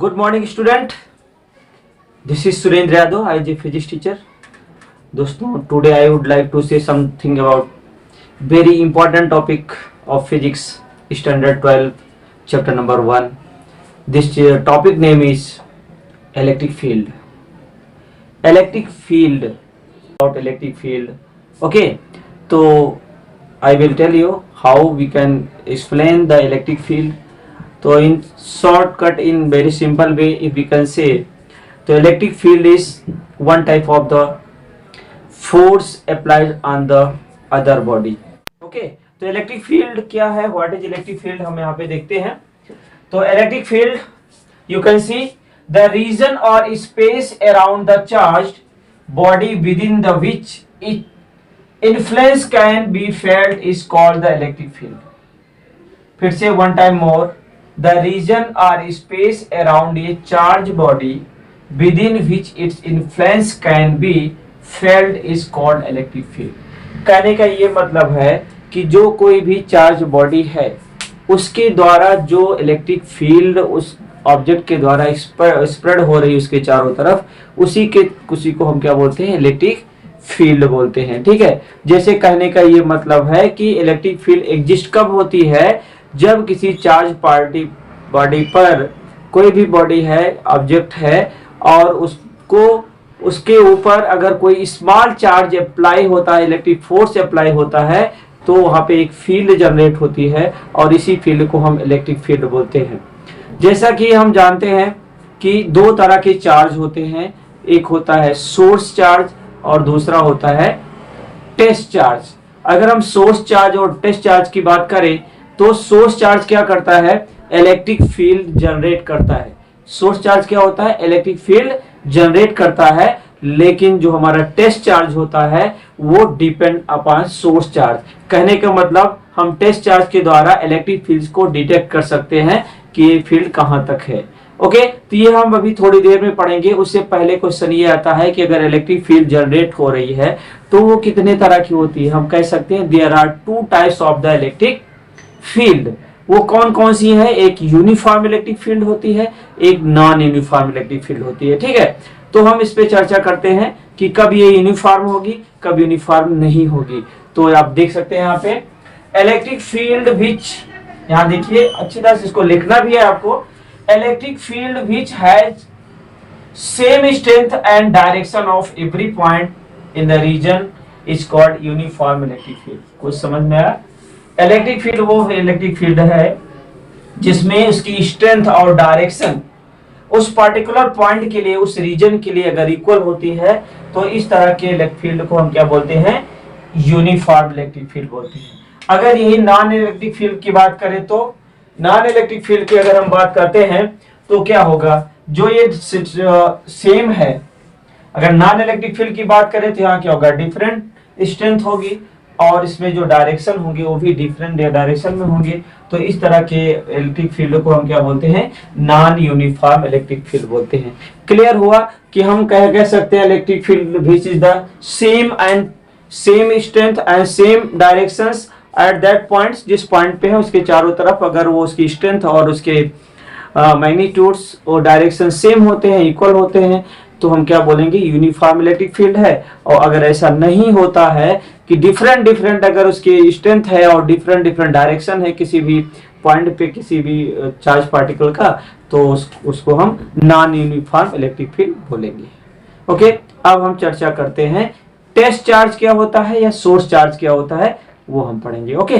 Good morning student. This is Surendra Yadav. I am a physics teacher. दोस्तों today I would like to say something about very important topic of physics standard 12 chapter number 1. This topic name is electric field. Electric field about electric field. Okay, so I will tell you how we can explain the electric field. So in shortcut, in very simple way, if we can say, the electric field is one type of the force applied on the other body. Okay, तो electric field क्या है, what is electric field, हम यहाँ पे देखते हैं. तो electric field you can see the region और space around the charged body within the which it influence can be felt is called the electric field. फिर से one time more, the region or space around a charged body within which its influence can be felt is called electric field. कहने का ये मतलब है कि जो कोई भी चार्ज बॉडी है उसके द्वारा जो इलेक्ट्रिक फील्ड उस ऑब्जेक्ट के द्वारा स्प्रेड हो रही है उसके चारों तरफ, उसी को हम क्या बोलते हैं, इलेक्ट्रिक फील्ड बोलते हैं. ठीक है, जैसे कहने का ये मतलब है कि इलेक्ट्रिक फील्ड एग्जिस्ट कब होती है, जब किसी चार्ज बॉडी पर, कोई भी बॉडी है, ऑब्जेक्ट है, और उसके ऊपर अगर कोई स्मॉल चार्ज अप्लाई होता है, इलेक्ट्रिक फोर्स अप्लाई होता है, तो वहां पे एक फील्ड जनरेट होती है और इसी फील्ड को हम इलेक्ट्रिक फील्ड बोलते हैं. जैसा कि हम जानते हैं कि दो तरह के चार्ज होते हैं, एक होता है सोर्स चार्ज और दूसरा होता है टेस्ट चार्ज. अगर हम सोर्स चार्ज और टेस्ट चार्ज की बात करें तो सोर्स चार्ज क्या करता है, इलेक्ट्रिक फील्ड जनरेट करता है. सोर्स चार्ज क्या होता है, इलेक्ट्रिक फील्ड जनरेट करता है. लेकिन जो हमारा टेस्ट चार्ज होता है वो डिपेंड अपॉन सोर्स चार्ज. कहने का मतलब हम टेस्ट चार्ज के द्वारा इलेक्ट्रिक फील्ड को डिटेक्ट कर सकते हैं कि ये फील्ड कहां तक है. ओके, तो ये हम अभी थोड़ी देर में पढ़ेंगे. उससे पहले क्वेश्चन ये आता है कि अगर इलेक्ट्रिक फील्ड जनरेट हो रही है तो वो कितने तरह की होती है. हम कह सकते हैं there are two types of the electric field. वो कौन कौन सी है, एक यूनिफॉर्म इलेक्ट्रिक फील्ड होती है, एक नॉन यूनिफॉर्म इलेक्ट्रिक फील्ड होती है. ठीक है, तो हम इस पे चर्चा करते हैं कि कब ये यूनिफॉर्म होगी, कब यूनिफॉर्म नहीं होगी. तो आप देख सकते हैं यहाँ पे इलेक्ट्रिक फील्ड विच, यहाँ देखिए अच्छी तरह से इसको लिखना भी है आपको. Electric field which has same strength and direction of every point in the region is called uniform electric field. कुछ समझ में आया? इलेक्ट्रिक फील्ड वो इलेक्ट्रिक फील्ड है जिसमें उसकी स्ट्रेंथ और डायरेक्शन उस पर्टिकुलर पॉइंट के लिए, उस रीजन के लिए अगर इक्वल होती है तो इस तरह के इलेक्ट्रिक फील्ड को हम क्या बोलते हैं, यूनिफॉर्म इलेक्ट्रिक फील्ड बोलते हैं. अगर यही नॉन इलेक्ट्रिक फील्ड की बात करें तो नॉन इलेक्ट्रिक फील्ड की अगर हम बात करते हैं तो क्या होगा, जो ये सेम है, अगर नॉन इलेक्ट्रिक फील्ड की बात करें तो यहाँ क्या होगा, डिफरेंट स्ट्रेंथ होगी और इसमें जो डायरेक्शन होंगे वो भी डिफरेंट डायरेक्शन में होंगे. तो इस तरह के इलेक्ट्रिक फील्ड को हम क्या बोलते हैं, नॉन यूनिफॉर्म इलेक्ट्रिक फील्ड बोलते हैं. क्लियर हुआ कि हम कह सकते हैं electric field which is the same strength and same directions at that points. जिस पॉइंट पे है उसके चारों तरफ अगर वो उसकी स्ट्रेंथ और उसके मैग्नीट्यूड्स और डायरेक्शन सेम होते हैं, इक्वल होते हैं, तो हम क्या बोलेंगे, यूनिफॉर्म इलेक्ट्रिक फील्ड है. और अगर ऐसा नहीं होता है कि डिफरेंट अगर उसकी स्ट्रेंथ है और डिफरेंट डायरेक्शन है किसी भी पॉइंट पे किसी भी चार्ज पार्टिकल का, तो उसको हम नॉन यूनिफॉर्म इलेक्ट्रिक फील्ड बोलेंगे. ओके, अब हम चर्चा करते हैं टेस्ट चार्ज क्या होता है या सोर्स चार्ज क्या होता है, वो हम पढ़ेंगे. ओके,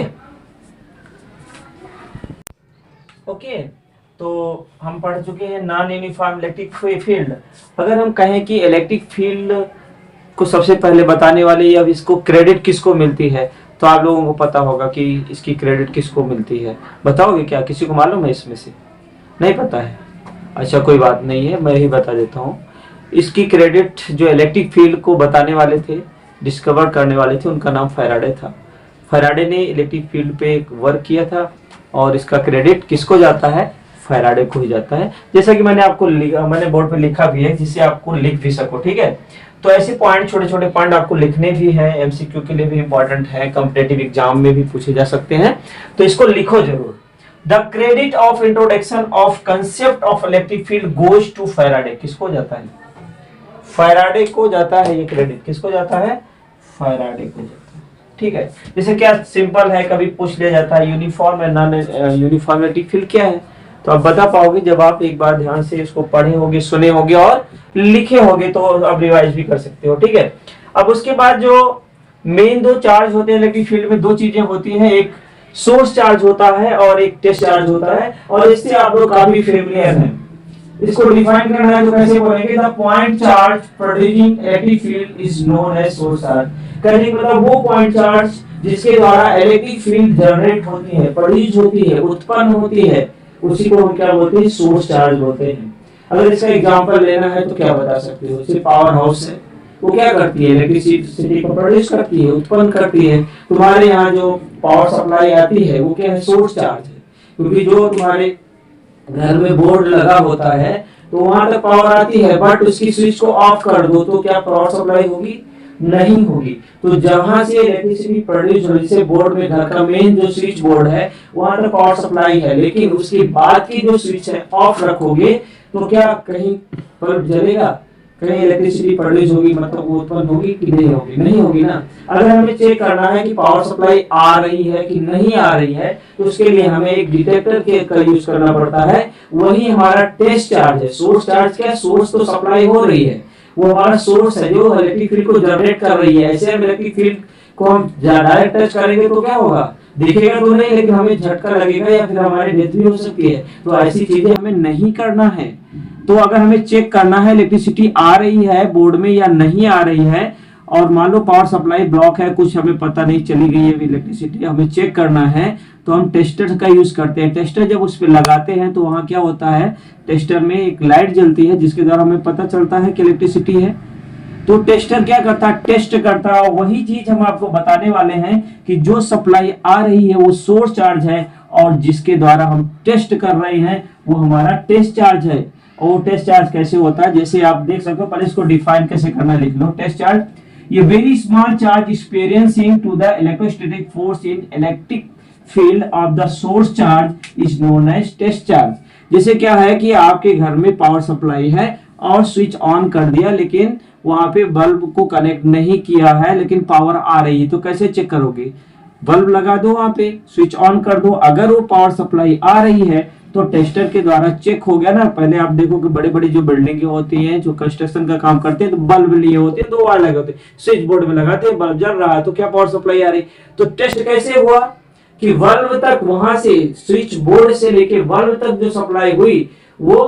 तो हम पढ़ चुके हैं नॉन यूनिफॉर्म इलेक्ट्रिक फील्ड. अगर हम कहें कि इलेक्ट्रिक फील्ड को सबसे पहले बताने वाले या इसको क्रेडिट किसको मिलती है, तो आप लोगों को पता होगा कि इसकी क्रेडिट किसको मिलती है. बताओगे क्या, किसी को मालूम है इसमें से? नहीं पता है? अच्छा, कोई बात नहीं है, मैं ही बता देता हूँ. इसकी क्रेडिट जो इलेक्ट्रिक फील्ड को बताने वाले थे, डिस्कवर करने वाले थे, उनका नाम फैराडे था. फैराडे ने इलेक्ट्रिक फील्ड पे वर्क किया था और इसका क्रेडिट किसको जाता है, फैराडे को ही जाता है. जैसा कि मैंने बोर्ड पे लिखा भी है जिससे आपको लिख भी सको. ठीक है, तो ऐसे पॉइंट, छोटे छोटे पॉइंट आपको लिखने भी हैं, एमसीक्यू के लिए भी इंपॉर्टेंट है, कॉम्पिटिटिव एग्जाम में भी पूछे जा सकते हैं, तो इसको लिखो जरूर. The credit of introduction of concept of electric field goes to Faraday. किसको जाता है? फैराडे को जाता है ये क्रेडिट। किसको जाता है? फैराडे को जाता है। ठीक है, जैसे क्या सिंपल है, कभी पूछ लिया जाता है uniform and non uniform electric field क्या है, तो आप बता पाओगे जब आप एक बार ध्यान से इसको पढ़े होगे, सुने होगे और लिखे होगे, तो आप रिवाइज भी कर सकते हो। ठीक है, अब उसके बाद जो मेन दो चार्ज होते हैं इलेक्ट्रिक फील्ड में, दो चीजें होती हैं, एक सोर्स चार्ज होता है और एक टेस्ट चार्ज होता है, और इससे आप लोग काफी फेमिलियर हैं। इसको डिफाइन करना है तो कैसे बोलेंगे? The point charge producing electric field is known as source charge. कहने का मतलब वो पॉइंट चार्ज जिसके द्वारा इलेक्ट्रिक फील्ड जनरेट होती है, प्रोड्यूस होती है, उत्पन्न होती है, उसी को हम क्या बोलते हैं? सोर्स चार्ज बोलते हैं। अगर इसका एग्जांपल लेना है तो क्या बता सकते हो? जैसे पावर हाउस है, वो क्या करती है? इलेक्ट्रिसिटी को प्रोड्यूस करती है, उत्पन्न करती है। तुम्हारे यहाँ जो पावर सप्लाई आती है वो क्या है? सोर्स चार्ज है, क्योंकि जो तुम्हारे घर में बोर्ड लगा होता है तो वहां तक पावर आती है, बट उसकी स्विच को ऑफ कर दो तो क्या पावर सप्लाई होगी? नहीं होगी। तो जहां से इलेक्ट्रिसिटी प्रोड्यूस हो, जैसे बोर्ड में घर का मेन जो स्विच बोर्ड है वहां तक पावर सप्लाई है, लेकिन उसके बाद की जो स्विच है ऑफ रखोगे तो क्या कहीं बल्ब जलेगा? कहीं इलेक्ट्रिसिटी प्रोड्यूस होगी, मतलब वो उत्पन्न होगी कि नहीं होगी? नहीं होगी ना। अगर हमें चेक करना है कि पावर सप्लाई आ रही है कि नहीं आ रही है, तो उसके लिए हमें एक डिटेक्टर के का यूज करना पड़ता है, वही हमारा टेस्ट चार्ज है। सोर्स चार्ज क्या? सोर्स तो सप्लाई हो रही है, वो हमारा सोर्स है जो इलेक्ट्रिक फील्ड को जनरेट कर रही है। ऐसे हम इलेक्ट्रिक फील्ड को हम डायरेक्ट टच करेंगे तो क्या होगा? दिखेगा तो नहीं, लेकिन हमें झटका लगेगा या फिर हमारी डेथ भी हो सकती है। तो ऐसी चीजें हमें नहीं करना है। तो अगर हमें चेक करना है इलेक्ट्रिसिटी आ रही है बोर्ड में या नहीं आ रही है, और मान लो पावर सप्लाई ब्लॉक है, कुछ हमें पता नहीं, चली गई है इलेक्ट्रिसिटी, हमें चेक करना है, तो हम टेस्टर का यूज करते हैं। टेस्टर जब उस पर लगाते हैं तो वहां क्या होता है? टेस्टर में एक लाइट जलती है जिसके द्वारा हमें पता चलता है कि इलेक्ट्रिसिटी है। तो टेस्टर क्या करता है? टेस्ट करता है। वही चीज हम आपको बताने वाले हैं कि जो सप्लाई आ रही है वो सोर्स चार्ज है, और जिसके द्वारा हम टेस्ट कर रहे हैं वो हमारा टेस्ट चार्ज है। और टेस्ट चार्ज कैसे होता है, जैसे आप देख सकते हो, पहले इसको डिफाइन कैसे करना लिख लो। टेस्ट चार्ज, ये very small charge experiencing to the electrostatic force in electric field of the source charge is known as test charge. जैसे क्या है कि आपके घर में पावर सप्लाई है और स्विच ऑन कर दिया, लेकिन वहां पे बल्ब को कनेक्ट नहीं किया है, लेकिन पावर आ रही है, तो कैसे चेक करोगे? बल्ब लगा दो, वहां पे स्विच ऑन कर दो, अगर वो पावर सप्लाई आ रही है तो टेस्टर के द्वारा चेक हो गया ना। पहले आप देखो कि बड़ी बड़ी जो बिल्डिंगें होती हैं, जो कंस्ट्रक्शन का काम करते हैं, तो बल्ब लिए होते हैं, दो वायर लगे होते हैं, स्विच बोर्ड में लगाते हैं, बल्ब जल रहा है, तो क्या पावर सप्लाई आ रही? तो टेस्ट कैसे हुआ कि बल्ब तक, वहां से स्विच बोर्ड से लेके बल्ब तक जो सप्लाई हुई वो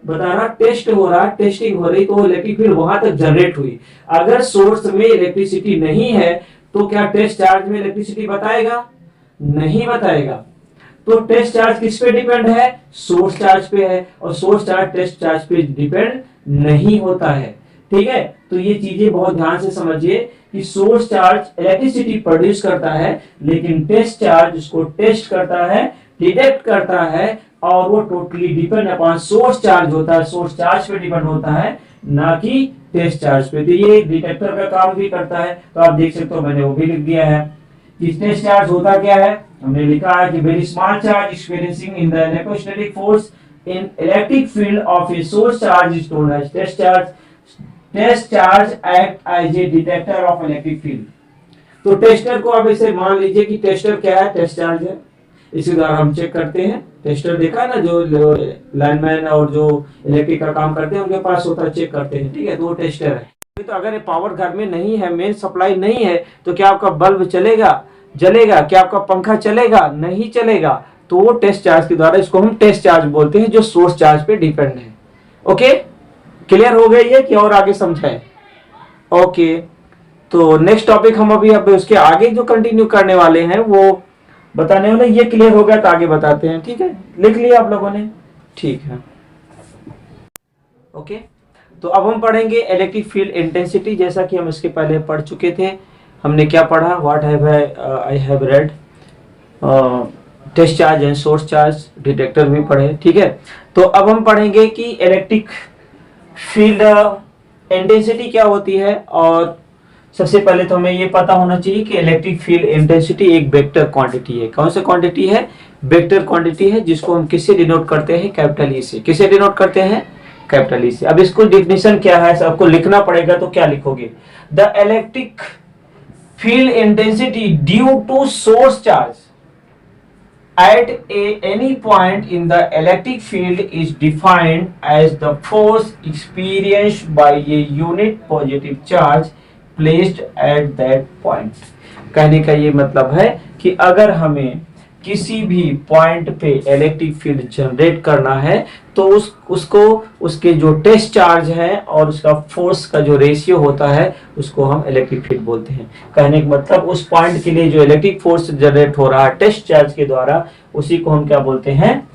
बता रहा टेस्ट हो रहा, टेस्टिंग हो रही, तो इलेक्ट्रिक फील्ड वहां तक जनरेट हुई। अगर सोर्स में इलेक्ट्रिसिटी नहीं है तो क्या टेस्ट चार्ज में इलेक्ट्रिसिटी बताएगा? नहीं बताएगा। तो टेस्ट चार्ज किस पे डिपेंड है? सोर्स चार्ज पे है, और सोर्स चार्ज टेस्ट चार्ज पे डिपेंड नहीं होता है। ठीक है, तो ये चीजें बहुत ध्यान से समझिए कि सोर्स चार्ज इलेक्ट्रिसिटी प्रोड्यूस करता है, लेकिन टेस्ट चार्ज उसको टेस्ट करता है, डिटेक्ट करता है, और वो totally depend upon source charge होता है, सोर्स चार्ज पे डिपेंड होता है, ना कि टेस्ट चार्ज पे। तो ये डिटेक्टर का काम भी करता है। तो आप देख सकते हो, मैंने वो भी लिख दिया है कि टेस्ट चार्ज होता क्या है। हमने लिखा है कि very small charge experiencing in the electrostatic force in electric field of a source charge is known as test charge. Test charge act as a detector of electric field. तो tester को आप इसे मान लीजिए कि टेस्टर क्या है? Test charge है। इसी द्वारा हम चेक करते हैं। टेस्टर देखा ना, जो लाइनमैन और जो इलेक्ट्रिक का काम करते हैं उनके पास होता है, चेक करते हैं। ठीक है, दो टेस्टर है। तो अगर पावर घर में नहीं है, मेन सप्लाई नहीं है, तो क्या आपका बल्ब चलेगा? जलेगा? क्या आपका पंखा चलेगा? नहीं चलेगा। तो वो टेस्ट चार्ज के द्वारा, इसको हम टेस्ट चार्ज बोलते हैं, जो सोर्स चार्ज पे डिपेंड है। ओके, क्लियर हो गई है कि और आगे समझाएं? ओके, तो नेक्स्ट टॉपिक हम अभी उसके आगे जो कंटिन्यू करने वाले हैं वो बताने वाले। ये क्लियर हो गया तो आगे बताते हैं। ठीक है, लिख लिया आप लोगों ने? ठीक है, ओके। तो अब हम पढ़ेंगे इलेक्ट्रिक फील्ड इंटेंसिटी, जैसा कि हम इसके पहले पढ़ चुके थे। हमने क्या पढ़ा? What have I have read, test charge and source charge, detector भी पढ़े। ठीक है, तो अब हम पढ़ेंगे कि इलेक्ट्रिक फील्ड इंटेंसिटी क्या होती है और सबसे पहले तो हमें ये पता होना चाहिए कि इलेक्ट्रिक फील्ड इंटेंसिटी एक वेक्टर क्वांटिटी है। कौन सा क्वांटिटी है? वेक्टर क्वांटिटी है, जिसको हम किससे डिनोट करते हैं? कैपिटल ई से। किससे डिनोट करते हैं? कैपिटल ई से। अब इसको डिफिनेशन क्या है आपको लिखना पड़ेगा, तो क्या लिखोगे? The electric field intensity due to source charge at any point in the electric field is defined as the force experienced by a unit positive charge placed at that point। कहने का ये मतलब है कि अगर हमें किसी भी पॉइंट पे इलेक्ट्रिक फील्ड जनरेट करना है तो उसको उसके जो टेस्ट चार्ज है और उसका फोर्स का जो रेशियो होता है उसको हम इलेक्ट्रिक फील्ड बोलते हैं। कहने का मतलब उस पॉइंट के लिए जो इलेक्ट्रिक फोर्स जनरेट हो रहा है टेस्ट चार्ज के द्वारा, उसी को हम क्या बोलते हैं?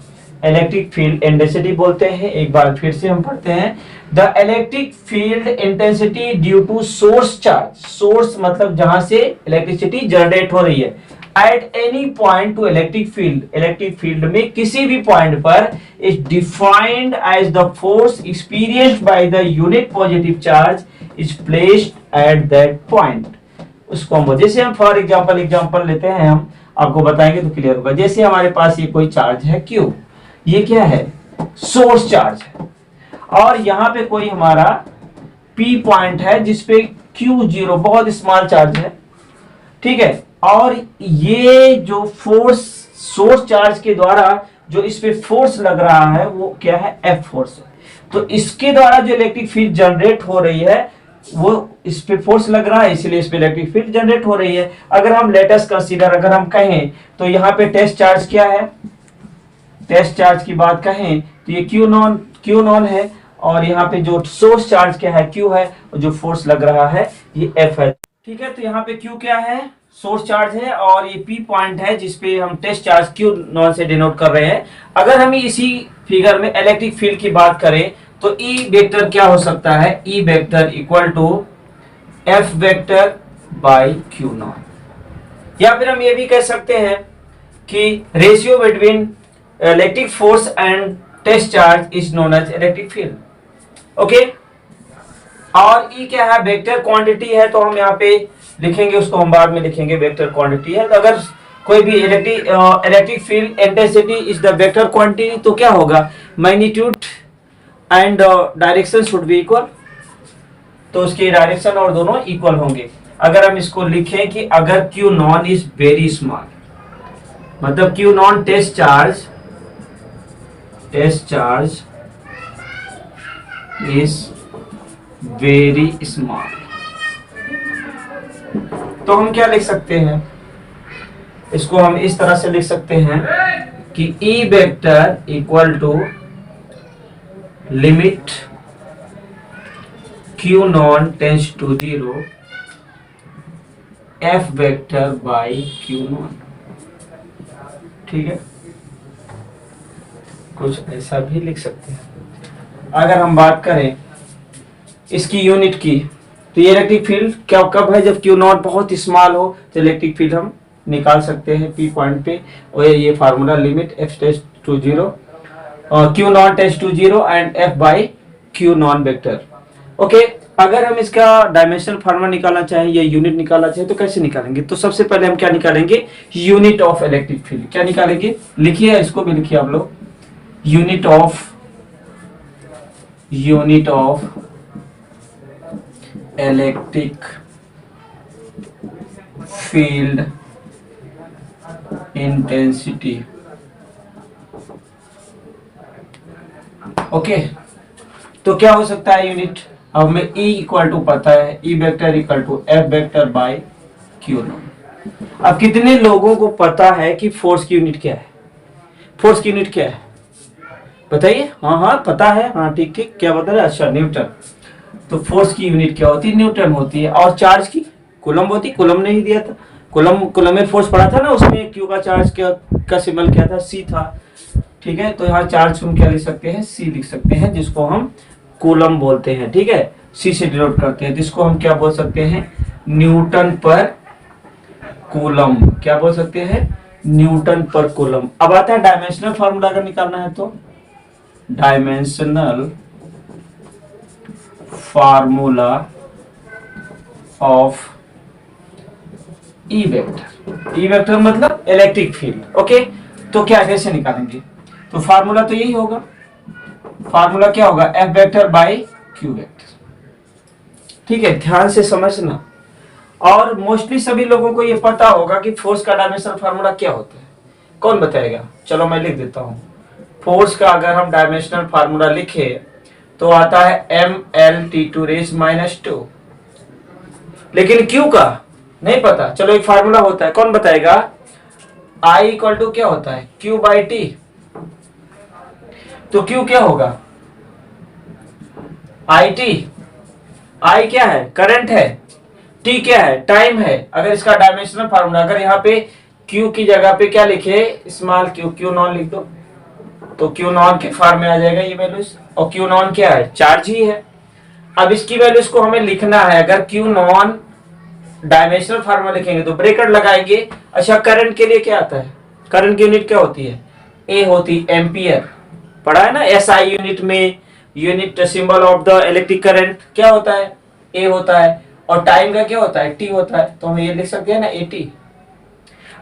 इलेक्ट्रिक फील्ड इंटेंसिटी बोलते हैं। एक बार फिर से हम पढ़ते हैं, the electric field intensity due to source charge. Source मतलब जहां से इलेक्ट्रिसिटी जनरेट हो रही है। At any point to electric field, electric field में किसी भी पॉइंट पर is defined as the force experienced by the unit positive charge is placed at that point. उसको हम जैसे हम फॉर एग्जांपल लेते हैं, हम आपको बताएंगे तो क्लियर होगा। जैसे हमारे पास ये कोई चार्ज है Q, ये क्या है? सोर्स चार्ज है। और यहाँ पे कोई हमारा P पॉइंट है जिसपे Q0 बहुत स्मॉल चार्ज है, ठीक है। और ये जो फोर्स सोर्स चार्ज के द्वारा जो इस पे फोर्स लग रहा है वो क्या है? F फोर्स है। तो इसके द्वारा जो इलेक्ट्रिक फील्ड जनरेट हो रही है वो इस पे फोर्स लग रहा है, इसलिए इस पे इलेक्ट्रिक फील्ड जनरेट हो रही है। अगर हम लेटेस्ट कंसीडर अगर हम कहें तो यहाँ पे टेस्ट चार्ज क्या है? टेस्ट चार्ज की बात कहें तो ये क्यू नॉन है, और यहाँ पे जो सोर्स चार्ज क्या है? Q है, और जो फोर्स लग रहा है ये F है, ठीक है। तो यहाँ पे Q क्या है? सोर्स चार्ज है, और ये P पॉइंट है जिसपे हम टेस्ट चार्ज Q नॉन से डिनोट कर रहे हैं। अगर हम इसी फिगर में इलेक्ट्रिक फील्ड की बात करें तो E वेक्टर क्या हो सकता है? E vector equal to F vector by Q not. या फिर हम ये भी कह सकते हैं कि ratio between electric force and test charge is known as electric field, okay. और E क्या है? वेक्टर क्वांटिटी है, तो हम यहाँ पे लिखेंगे, उसको हम बाद में लिखेंगे। वेक्टर क्वांटिटी है, तो अगर कोई भी electric field intensity is the vector quantity तो क्या होगा? Magnitude and direction should be equal, तो उसके डायरेक्शन और दोनों इक्वल होंगे। अगर हम इसको लिखें कि अगर Q naught is very small, मतलब Q naught test charge is very small, तो हम क्या लिख सकते हैं? इसको हम इस तरह से लिख सकते हैं कि E vector equal to limit Q naught tends to 0 F vector by Q naught, ठीक है। कुछ ऐसा भी लिख सकते हैं। अगर हम बात करें इसकी यूनिट की, तो ये इलेक्ट्रिक फील्ड क्या कब है? जब Q नॉट बहुत स्मॉल हो, तो इलेक्ट्रिक फील्ड हम निकाल सकते हैं P पॉइंट पे। और ये formula limit F tends to 0 Q not tends to 0 and F बाई Q नॉन वेक्टर, ओके। अगर हम इसका डायमेंशनल फार्मूला निकालना चाहें या यूनिट निकालना चाहें तो कैसे निकालेंगे? तो सबसे पहले हम क्या निकालेंगे? Unit of electric field. क्या निकालेंगे? लिखिए, इसको भी लिखिए आप लोग। Unit of electric field intensity, okay. तो क्या हो सकता है यूनिट? अब हमें E इक्वल टू पता है, E vector equal to F vector by Q naught. अब कितने लोगों को पता है कि फोर्स की यूनिट क्या है? फोर्स की यूनिट क्या है बताइए? हाँ पता है, हाँ ठीक। क्या बता रहे? अच्छा, न्यूटन। तो फोर्स की यूनिट क्या होती है? न्यूटन होती है। और चार्ज की कूलम होती है। कूलम ने ही दिया था, कूलम फोर्स पढ़ा था ना, उसमें Q का चार्ज का सिंबल क्या था? C था, ठीक है। तो यहाँ चार्ज हम क्या लिख सकते हैं? C लिख सकते हैं, जिसको हम कूलम बोलते हैं, ठीक है। C से डिनोट करते हैं, जिसको हम क्या बोल सकते हैं? न्यूटन पर कूलम। क्या बोल सकते हैं? न्यूटन पर कूलम। अब आता है डायमेंशनल फार्मूला अगर निकालना है तो dimensional formula of E vector. E vector मतलब इलेक्ट्रिक फील्ड। ओके, तो क्या कैसे निकालेंगे? तो फार्मूला तो यही होगा। फार्मूला क्या होगा? F vector by Q vector. ठीक है, ध्यान से समझना। और मोस्टली सभी लोगों को ये पता होगा कि फोर्स का डायमेंशनल फार्मूला क्या होता है। कौन बताएगा? चलो मैं लिख देता हूं। फोर्स का अगर हम डायमेंशनल फार्मूला लिखे तो आता है mL/T²-2। लेकिन क्यू का नहीं पता। चलो एक फार्मूला होता है, कौन बताएगा? I इक्वल टू क्या होता है? Q by T. तो Q क्या होगा? IT। I क्या है? करंट है। T क्या है? टाइम है। अगर इसका डायमेंशनल फार्मूला, अगर यहाँ पे Q की जगह पे क्या लिखे? स्मॉल Q नॉन लिख दो तो Q नॉन के फॉर्म में आ जाएगा ये वैल्यूज। और Q नॉन क्या है? चार्ज ही है। अब इसकी वैल्यूज को हमें लिखना है। अगर Q नॉन डायमेंशनल फार्मूला लिखेंगे तो ब्रैकेट लगाएंगे। अच्छा, करंट के लिए क्या आता है? करंट की यूनिट क्या होती है? ए होती एम्पियर। पढ़ा है ना एसआई यूनिट में। Unit symbol of the electric current क्या होता है? ए होता है। और टाइम का क्या होता है? टी होता है। तो हम ये लिख सकते हैं ना एटी।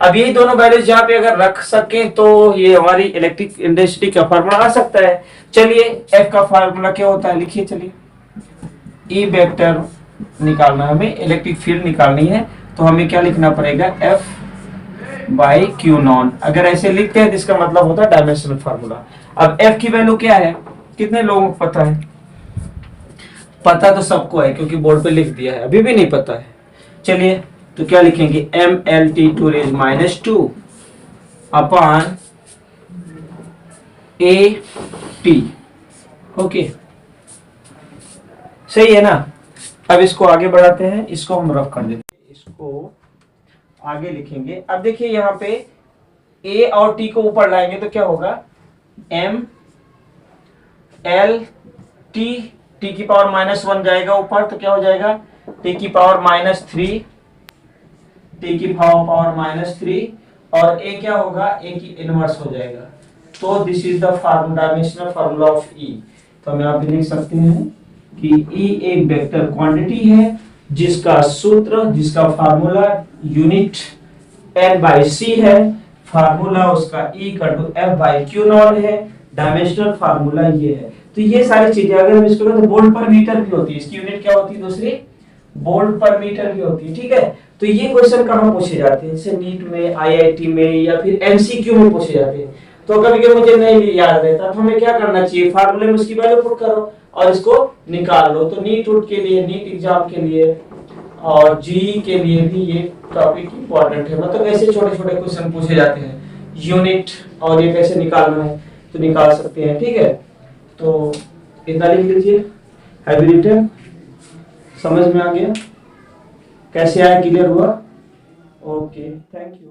अब यही दोनों वैल्यूज जहां पे अगर रख सके तो ये हमारी इलेक्ट्रिक इंटेंसिटी का फार्मूला आ सकता है। चलिए एफ का फार्मूला क्या होता है लिखिए। चलिए, ई वेक्टर निकालना है हमें, इलेक्ट्रिक फील्ड निकालनी है। तो हमें क्या लिखना पड़ेगा? F by Q non. अगर ऐसे लिखते हैं तो इसका मतलब होता है डायमेंशनल फार्मूला। अब एफ की वैल्यू क्या है? कितने लोगों को पता है? पता तो सबको है क्योंकि बोर्ड पे लिख दिया है। अभी भी नहीं पता है? चलिए तो क्या लिखेंगे? mL/T²-2 upon A T. Okay, सही है ना? अब इसको आगे बढ़ाते हैं। इसको हम रफ कर देते हैं, इसको आगे लिखेंगे। अब देखिए यहाँ पे ए और टी को ऊपर लाएंगे तो क्या होगा? एम एल टी, टी की पावर -1 जाएगा ऊपर तो क्या हो जाएगा? टी की पावर -3, टी की पावर -3। और ए क्या होगा? ए की इनवर्स हो जाएगा। तो this is the dimensional formula of E. तो हम यहाँ पे लिख सकते हैं कि ई एक वेक्टर क्वांटिटी है जिसका सूत्र, जिसका फार्मूला यूनिट N/C है। फार्मूला उसका E का टू F/Q0 है। डायमेंशनल फार्मूला ये है। तो ये सारी चीजें अगर हम इसको तो वोल्ट पर मीटर भी होती है। इसकी यूनिट क्या होती है? दूसरी वोल्ट पर मीटर भी होती है। ठीक है, तो ये क्वेश्चन कहाँ पूछे जाते हैं? जैसे नीट में, आईआईटी में या फिर एमसीक्यू में पूछे जाते हैं। तो कभी कभी मुझे नहीं याद रहता तो हमें क्या करना चाहिए? फार्मूले में उसकी वैल्यू पुट करो और इसको निकाल लो। तो नीट के लिए, नीट एग्जाम के लिए और जीई के लिए भी ये टॉपिक इंपॉर्टेंट है। मतलब ऐसे छोटे छोटे क्वेश्चन पूछे जाते हैं। यूनिट और ये कैसे निकालना है तो निकाल सकते हैं। ठीक है, तो इतना लिख लीजिए। Have you written? समझ में आ गया? कैसे आया? क्लियर हुआ? Okay, thank you.